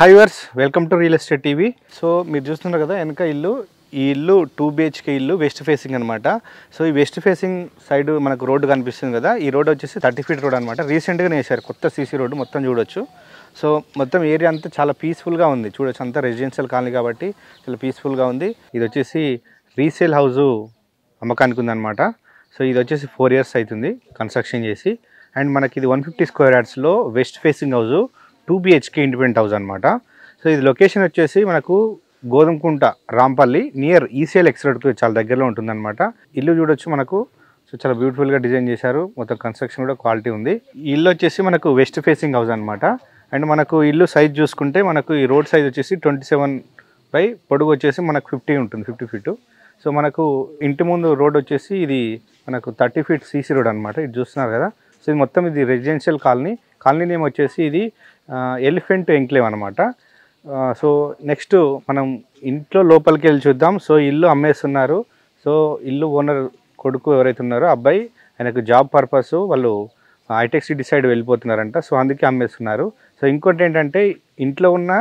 Hi వర్స్, welcome to real estate TV. So మీరు చూస్తున్నారు కదా వెనక ఈ ఇల్లు 2 BHK ఇల్లు వెస్ట్ ఫేసింగ్ అనమాట. సో ఈ వెస్ట్ ఫేసింగ్ సైడ్ మనకు రోడ్డు కనిపిస్తుంది కదా, ఈ రోడ్ వచ్చేసి 30 ఫీట్ రోడ్ అనమాట. రీసెంట్గానే వేశారు కొత్త సీసీ రోడ్డు, మొత్తం చూడొచ్చు. సో మొత్తం ఏరియా అంతా చాలా పీస్ఫుల్గా ఉంది, చూడొచ్చు. అంతా రెసిడెన్షియల్ కాలనీ కాబట్టి చాలా పీస్ఫుల్గా ఉంది. ఇది వచ్చేసి రీసేల్ హౌజు అమ్మకానికి ఉందన్నమాట. సో ఇది వచ్చేసి 4 years అవుతుంది కన్స్ట్రక్షన్ చేసి. అండ్ మనకి ఇది 150 square yardsలో west facing house 2 BHK independent house అనమాట. సో ఇది లొకేషన్ వచ్చేసి మనకు Godhumakunta Rampalli near ECL X రోడ్కి చాలా దగ్గరలో ఉంటుందన్నమాట. ఇల్లు చూడొచ్చు మనకు. సో చాలా బ్యూటిఫుల్గా డిజైన్ చేశారు, మొత్తం కన్స్ట్రక్షన్ కూడా క్వాలిటీ ఉంది. ఈ ఇల్లు వచ్చేసి మనకు వెస్ట్ ఫేసింగ్ హౌస్ అనమాట. అండ్ మనకు ఇల్లు సైజ్ చూసుకుంటే మనకు ఈ రోడ్ సైజ్ వచ్చేసి 27 బై పొడుగు వచ్చేసి మనకు 50 ఉంటుంది, 50 feet. సో మనకు ఇంటి ముందు రోడ్ వచ్చేసి ఇది మనకు 30 feet సీసీ రోడ్ అనమాట. ఇది చూస్తున్నారు కదా. సో ఇది మొత్తం ఇది రెసిడెన్షియల్ కాలనీ నేమ్ వచ్చేసి ఇది ఎలిఫెంట్ ఎంక్లేవ్ అనమాట. సో నెక్స్ట్ మనం ఇంట్లో లోపలికి వెళ్ళి చూద్దాం. సో ఇల్లు అమ్మేస్తున్నారు. సో ఇల్లు ఓనర్ కొడుకు ఎవరైతే ఉన్నారో అబ్బాయి, ఆయనకు జాబ్ పర్పస్ వాళ్ళు హైటెక్ సిటీ సైడ్ వెళ్ళిపోతున్నారంట. సో అందుకే అమ్మేస్తున్నారు. సో ఇంకోటి ఏంటంటే ఇంట్లో ఉన్న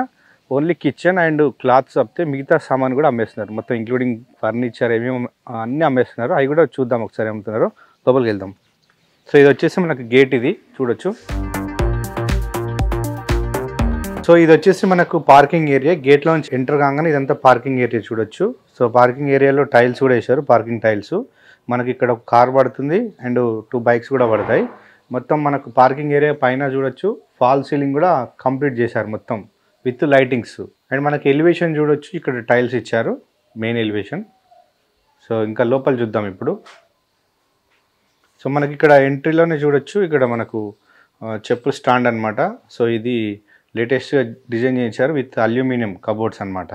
ఓన్లీ కిచెన్ అండ్ క్లాత్స్ తప్పితే మిగతా సామాన్ కూడా అమ్మేస్తున్నారు, మొత్తం ఇంక్లూడింగ్ ఫర్నిచర్ ఏమేమి అన్నీ అమ్మేస్తున్నారు. అవి కూడా చూద్దాం ఒకసారి అమ్ముతున్నారు. లోపలికి వెళ్దాం. సో ఇది వచ్చేసి మనకు గేట్, ఇది చూడొచ్చు. సో ఇది వచ్చేసి మనకు పార్కింగ్ ఏరియా. గేట్లో నుంచి ఎంటర్ కాగానే ఇదంతా పార్కింగ్ ఏరియా చూడొచ్చు. సో పార్కింగ్ ఏరియాలో టైల్స్ కూడా వేశారు, పార్కింగ్ టైల్స్. మనకి ఇక్కడ ఒక కార్ పడుతుంది అండ్ 2 bikes కూడా పడతాయి. మొత్తం మనకు పార్కింగ్ ఏరియా పైన చూడొచ్చు, ఫాల్ సీలింగ్ కూడా కంప్లీట్ చేశారు మొత్తం విత్ లైటింగ్స్. అండ్ మనకి ఎలివేషన్ చూడొచ్చు, ఇక్కడ టైల్స్ ఇచ్చారు, మెయిన్ ఎలివేషన్. సో ఇంకా లోపల చూద్దాం ఇప్పుడు. సో మనకి ఇక్కడ ఎంట్రీలోనే చూడొచ్చు, ఇక్కడ మనకు చెప్పుల స్టాండ్ అనమాట. సో ఇది లేటెస్ట్గా డిజైన్ చేశారు విత్ అల్యూమినియం కబోర్డ్స్ అనమాట.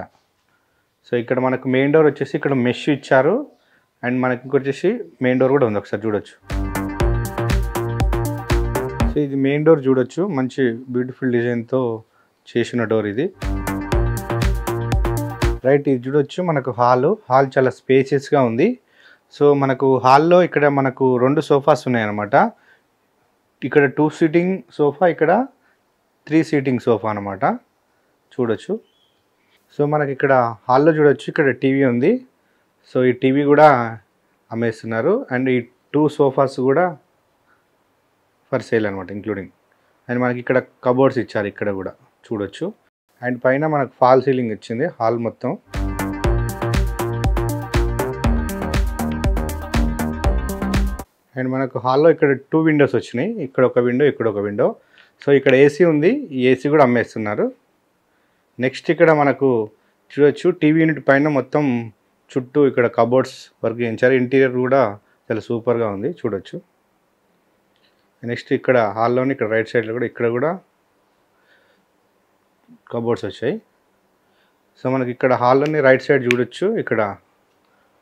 సో ఇక్కడ మనకు మెయిన్ డోర్ వచ్చేసి ఇక్కడ మెష్ ఇచ్చారు. అండ్ మనకి ఇంకొచ్చేసి మెయిన్ డోర్ కూడా ఉంది, ఒకసారి చూడొచ్చు. సో ఇది మెయిన్ డోర్ చూడొచ్చు, మంచి బ్యూటిఫుల్ డిజైన్తో చేసిన డోర్ ఇది. రైట్, ఇది చూడొచ్చు మనకు హాల్ చాలా స్పేసియస్గా ఉంది. సో మనకు హాల్లో ఇక్కడ మనకు 2 సోఫాస్ ఉన్నాయన్నమాట. ఇక్కడ 2 seating సోఫా, ఇక్కడ 3 seating సోఫా అనమాట, చూడొచ్చు. సో మనకి ఇక్కడ హాల్లో చూడొచ్చు, ఇక్కడ టీవీ ఉంది. సో ఈ టీవీ కూడా అమ్మేస్తున్నారు. అండ్ ఈ 2 sofas కూడా ఫర్ సేల్ అనమాట ఇంక్లూడింగ్. అండ్ మనకి ఇక్కడ కబోర్డ్స్ ఇచ్చారు, ఇక్కడ కూడా చూడొచ్చు. అండ్ పైన మనకు ఫాల్ సీలింగ్ ఇచ్చింది హాల్ మొత్తం. అండ్ మనకు హాల్లో ఇక్కడ 2 windows వచ్చినాయి, ఇక్కడ ఒక విండో, ఇక్కడ ఒక విండో. సో ఇక్కడ ఏసీ ఉంది, ఈ ఏసీ కూడా అమ్మేస్తున్నారు. నెక్స్ట్ ఇక్కడ మనకు చూడొచ్చు, టీవీ యూనిట్ పైన మొత్తం చుట్టూ ఇక్కడ కబోర్డ్స్ వర్క్ చేయించారు. ఇంటీరియర్ కూడా చాలా సూపర్గా ఉంది, చూడొచ్చు. నెక్స్ట్ ఇక్కడ హాల్లోని ఇక్కడ రైట్ సైడ్లో కూడా ఇక్కడ కూడా కబోర్డ్స్ వచ్చాయి. సో మనకి ఇక్కడ హాల్లోని రైట్ సైడ్ చూడొచ్చు, ఇక్కడ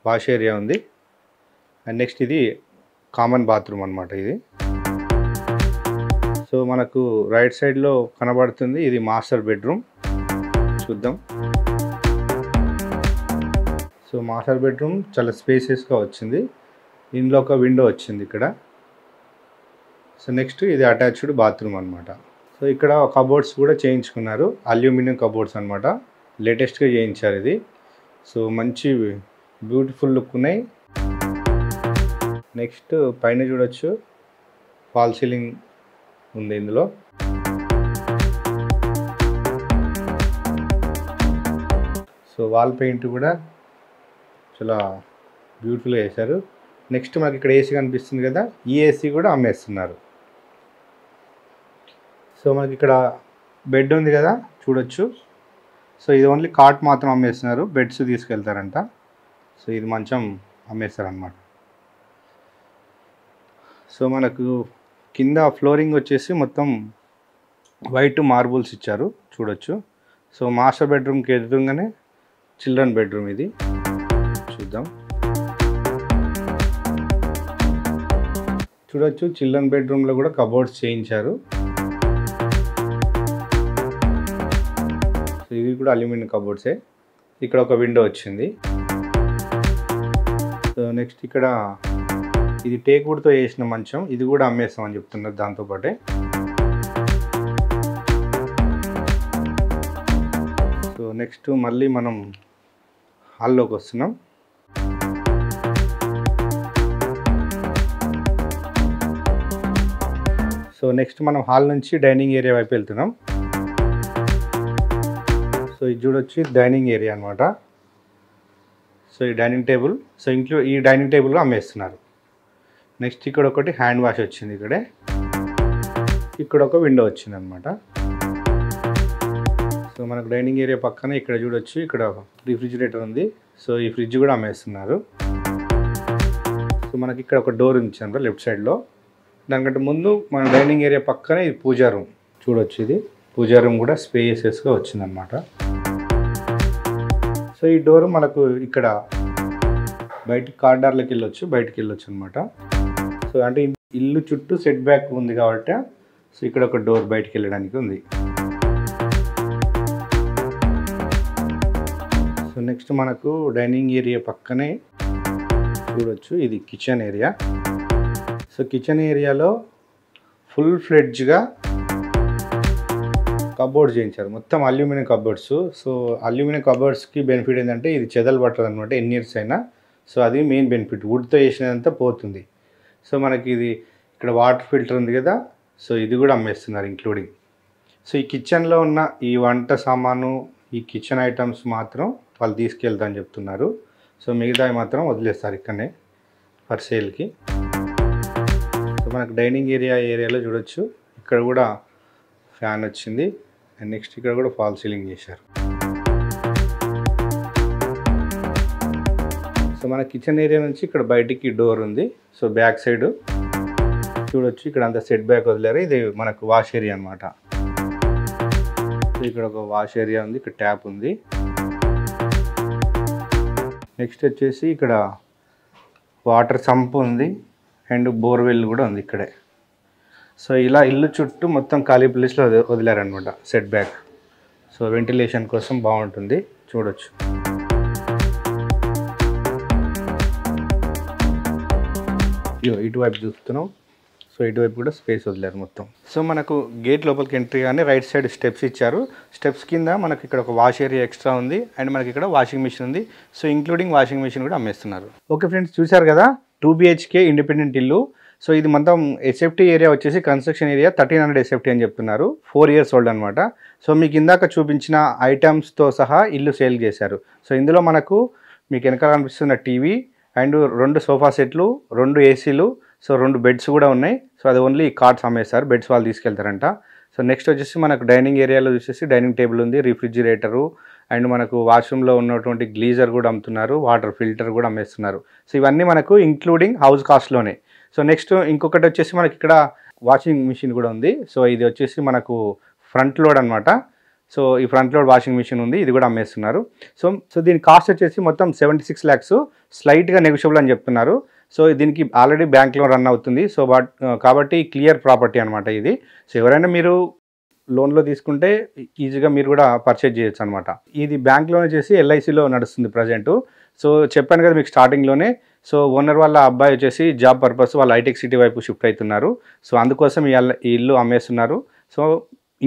వాష్ ఏరియా ఉంది. అండ్ నెక్స్ట్ ఇది కామన్ బాత్రూమ్ అనమాట ఇది. సో మనకు రైట్ సైడ్లో కనబడుతుంది, ఇది మాస్టర్ బెడ్రూమ్, చూద్దాం. సో మాస్టర్ బెడ్రూమ్ చాలా స్పేసియస్గా వచ్చింది. ఇందులో ఒక విండో వచ్చింది ఇక్కడ. సో నెక్స్ట్ ఇది అటాచ్డ్ బాత్రూమ్ అనమాట. సో ఇక్కడ కబోర్డ్స్ కూడా చేయించుకున్నారు, అల్యూమినియం కబోర్డ్స్ అనమాట, లేటెస్ట్గా చేయించారు ఇది. సో మంచి బ్యూటిఫుల్ లుక్ ఉన్నాయి. నెక్స్ట్ పైన చూడొచ్చు, ఫాల్ సీలింగ్ ఉంది ఇందులో. సో వాల్ పెయింట్ కూడా చాలా బ్యూటిఫుల్గా వేశారు. నెక్స్ట్ మనకి ఇక్కడ ఏసీ కనిపిస్తుంది కదా, ఈ ఏసీ కూడా అమ్మేస్తున్నారు. సో మనకి ఇక్కడ బెడ్ ఉంది కదా, చూడొచ్చు. సో ఇది ఓన్లీ కాట్ మాత్రం అమ్మేస్తున్నారు, బెడ్స్ తీసుకెళ్తారంట. సో ఇది మంచం అమ్మేస్తారనమాట. సో మనకు కింద ఫ్లోరింగ్ వచ్చేసి మొత్తం వైట్ మార్బుల్స్ ఇచ్చారు, చూడొచ్చు. సో మాస్టర్ బెడ్రూమ్కి ఎదురుగానే చిల్డ్రన్ బెడ్రూమ్ ఇది, చూద్దాం. చూడొచ్చు, చిల్డ్రన్ బెడ్రూమ్లో కూడా కబోర్డ్స్ చేయించారు. సో ఇది కూడా అల్యూమినియం కబోర్డ్సే. ఇక్కడ ఒక విండో వచ్చింది. సో నెక్స్ట్ ఇక్కడ ఇది టేక్వుడ్తో చేసిన మంచం, ఇది కూడా అమ్మేస్తామని చెప్తున్నారు దాంతోపాటే. నెక్స్ట్ మళ్ళీ మనం హాల్లోకి వస్తున్నాం. సో నెక్స్ట్ మనం హాల్ నుంచి డైనింగ్ ఏరియా వైపు వెళ్తున్నాం. సో ఇది చూడొచ్చు, డైనింగ్ ఏరియా అనమాట. సో ఈ డైనింగ్ టేబుల్, సో ఈ డైనింగ్ టేబుల్ అమ్మేస్తున్నారు. నెక్స్ట్ ఇక్కడ ఒకటి హ్యాండ్ వాష్ వచ్చింది. ఇక్కడ ఒక విండో వచ్చింది అనమాట. సో మనకు డైనింగ్ ఏరియా పక్కన ఇక్కడ చూడొచ్చు, ఇక్కడ రిఫ్రిజిరేటర్ ఉంది. సో ఈ ఫ్రిడ్జ్ కూడా అమ్మేస్తున్నారు. సో మనకి ఇక్కడ ఒక డోర్ ఇచ్చారు లెఫ్ట్ సైడ్లో. దానికంటే ముందు మన డైనింగ్ ఏరియా పక్కనే ఇది పూజా రూమ్ చూడొచ్చు. ఇది పూజా రూమ్ కూడా స్పేసెస్గా వచ్చిందనమాట. సో ఈ డోర్ మనకు ఇక్కడ బయటికి కారిడార్లోకి బయటికి వెళ్ళొచ్చు అనమాట. సో అంటే ఇల్లు చుట్టూ సెట్ బ్యాక్ ఉంది కాబట్టి సో ఇక్కడ ఒక డోర్ బయటికి వెళ్ళడానికి ఉంది. సో నెక్స్ట్ మనకు డైనింగ్ ఏరియా పక్కనే చూడొచ్చు, ఇది కిచెన్ ఏరియా. సో కిచెన్ ఏరియాలో ఫుల్ ఫ్లెడ్జ్గా కబోర్డ్స్ చేయించారు, మొత్తం అల్యూమినియం కబోర్డ్స్. సో అల్యూమినియం కబోర్డ్స్కి బెనిఫిట్ ఏంటంటే ఇది చెదలు పట్టదు అనమాట ఎన్ని ఇయర్స్ అయినా. సో అది మెయిన్ బెనిఫిట్, వుడ్తో చేసినంత పోతుంది. సో మనకి ఇది ఇక్కడ వాటర్ ఫిల్టర్ ఉంది కదా, సో ఇది కూడా అమ్మేస్తున్నారు ఇంక్లూడింగ్. సో ఈ కిచెన్లో ఉన్న ఈ వంట సామాను, ఈ కిచెన్ ఐటమ్స్ మాత్రం వాళ్ళు తీసుకెళ్తా అని చెప్తున్నారు. సో మిగతావి మాత్రం వదిలేస్తారు ఇక్కడనే ఫర్ సేల్కి. సో మనకు డైనింగ్ ఏరియాలో చూడొచ్చు, ఇక్కడ కూడా ఫ్యాన్ వచ్చింది. అండ్ నెక్స్ట్ ఇక్కడ కూడా ఫాల్ సీలింగ్ చేశారు. సో మన కిచెన్ ఏరియా నుంచి ఇక్కడ బయటికి డోర్ ఉంది. సో బ్యాక్ సైడ్ చూడొచ్చు, ఇక్కడ అంతా సెట్ బ్యాక్ వదిలేరు. ఇది మనకు వాష్ ఏరియా అనమాట. ఇక్కడ ఒక వాష్ ఏరియా ఉంది, ఇక్కడ ట్యాప్ ఉంది. నెక్స్ట్ వచ్చేసి ఇక్కడ వాటర్ సంప్ ఉంది అండ్ బోర్వెల్ కూడా ఉంది ఇక్కడే. సో ఇలా ఇల్లు చుట్టూ మొత్తం ఖాళీ ప్లేస్లో వదిలారనమాట సెట్ బ్యాక్. సో వెంటిలేషన్ కోసం బాగుంటుంది చూడొచ్చు. ఇటువైపు చూస్తున్నాం. సో ఇటువైపు కూడా స్పేస్ వదిలేరు మొత్తం. సో మనకు గేట్ లోపలికి ఎంట్రీ కానీ రైట్ సైడ్ స్టెప్స్ ఇచ్చారు. స్టెప్స్ కింద మనకి ఇక్కడ ఒక వాష్ ఏరియా ఎక్స్ట్రా ఉంది అండ్ మనకి ఇక్కడ వాషింగ్ మిషన్ ఉంది. సో ఇంక్లూడింగ్ వాషింగ్ మిషన్ కూడా అమ్మేస్తున్నారు. ఓకే ఫ్రెండ్స్, చూశారు కదా 2 BHK ఇండిపెండెంట్ ఇల్లు. సో ఇది మొత్తం ఎస్ఎఫ్టీ ఏరియా వచ్చేసి కన్స్ట్రక్షన్ ఏరియా 1300 SFT అని చెప్తున్నారు. 4 years ఓల్డ్ అనమాట. సో మీకు ఇందాక చూపించిన ఐటమ్స్తో సహా ఇల్లు సేల్ చేశారు. సో ఇందులో మనకు మీకు వెనకాల కనిపిస్తున్న టీవీ అండ్ 2 సోఫా సెట్లు, 2 ఏసీలు, సో 2 బెడ్స్ కూడా ఉన్నాయి. సో అది ఓన్లీ కార్డ్స్ అమ్మేస్తారు, బెడ్స్ వాళ్ళు తీసుకెళ్తారంట. సో నెక్స్ట్ వచ్చేసి మనకు డైనింగ్ ఏరియాలో చూసేసి డైనింగ్ టేబుల్ ఉంది, రిఫ్రిజిరేటరు అండ్ మనకు వాష్రూమ్లో ఉన్నటువంటి గ్లీజర్ కూడా అమ్ముతున్నారు, వాటర్ ఫిల్టర్ కూడా అమ్మేస్తున్నారు. సో ఇవన్నీ మనకు ఇంక్లూడింగ్ హౌస్ కాస్ట్లోనే. సో నెక్స్ట్ ఇంకొకటి వచ్చేసి మనకి ఇక్కడ వాషింగ్ మిషన్ కూడా ఉంది. సో ఇది వచ్చేసి మనకు ఫ్రంట్ లోడ్ అనమాట. సో ఈ ఫ్రంట్ లోడ్ వాషింగ్ మిషన్ ఉంది, ఇది కూడా అమ్మేస్తున్నారు. సో దీని కాస్ట్ వచ్చేసి మొత్తం 76 lakhs, స్లైట్గా నెగోషియబుల్ అని చెప్తున్నారు. సో దీనికి ఆల్రెడీ బ్యాంక్ లోన్ రన్ అవుతుంది. సో కాబట్టి క్లియర్ ప్రాపర్టీ అనమాట ఇది. సో ఎవరైనా మీరు లోన్లో తీసుకుంటే ఈజీగా మీరు కూడా పర్చేజ్ చేయొచ్చు అనమాట. ఇది బ్యాంక్ లోన్ వచ్చేసి LICలో నడుస్తుంది ప్రజెంట్. సో చెప్పాను కదా మీకు స్టార్టింగ్లోనే. సో ఓనర్ వాళ్ళ అబ్బాయి వచ్చేసి జాబ్ పర్పస్ వాళ్ళు హైటెక్ సిటీ వైపు షిఫ్ట్ అవుతున్నారు. సో అందుకోసం ఈ ఇల్లు అమ్మేస్తున్నారు. సో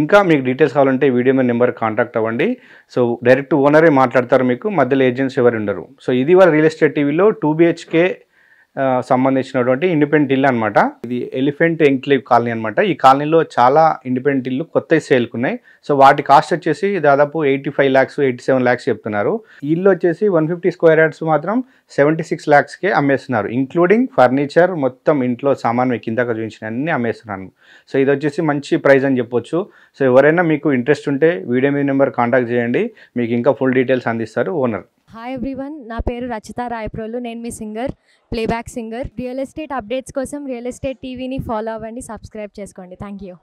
ఇంకా మీకు డీటెయిల్స్ కావాలంటే వీడియో మీద నెంబర్ కాంటాక్ట్ అవ్వండి. సో డైరెక్ట్ ఓనరే మాట్లాడతారు, మీకు మధ్యలో ఏజెంట్స్ ఎవరు ఉండరు. సో ఇది వాళ్ళ రియల్ ఎస్టేట్ టీవీలో 2 BHK సంబంధించినటువంటి ఇండిపెండెంట్ ఇల్లు అనమాట. ఇది ఎలిఫెంట్ ఎంక్లేవ్ కాలనీ అనమాట. ఈ కాలనీలో చాలా ఇండిపెండెంట్ ఇల్లు కొత్త సేల్కున్నాయి. సో వాటి కాస్ట్ వచ్చేసి దాదాపు 85 lakhs 87 lakhs చెప్తున్నారు. ఈ ఇల్లు వచ్చేసి 150 square yards మాత్రం 76 lakhsకే అమ్మేస్తున్నారు, ఇంక్లూడింగ్ ఫర్నిచర్, మొత్తం ఇంట్లో సామాన్ మీకు కిందక చూపించిన అన్నీ అమ్మేస్తున్నాను. సో ఇది వచ్చేసి మంచి ప్రైస్ అని చెప్పొచ్చు. సో ఎవరైనా మీకు ఇంట్రెస్ట్ ఉంటే వీడియో మీ నెంబర్ కాంటాక్ట్ చేయండి, మీకు ఇంకా ఫుల్ డీటెయిల్స్ అందిస్తారు ఓనర్. హాయ్ ఎవ్రీవన్, నా పేరు రచిత రాయప్రోలు. నేను మీ singer, playback singer. Real estate updates కోసం రియల్ ఎస్టేట్ టీవీని ఫాలో అవ్వండి, సబ్స్క్రైబ్ చేసుకోండి. Thank you.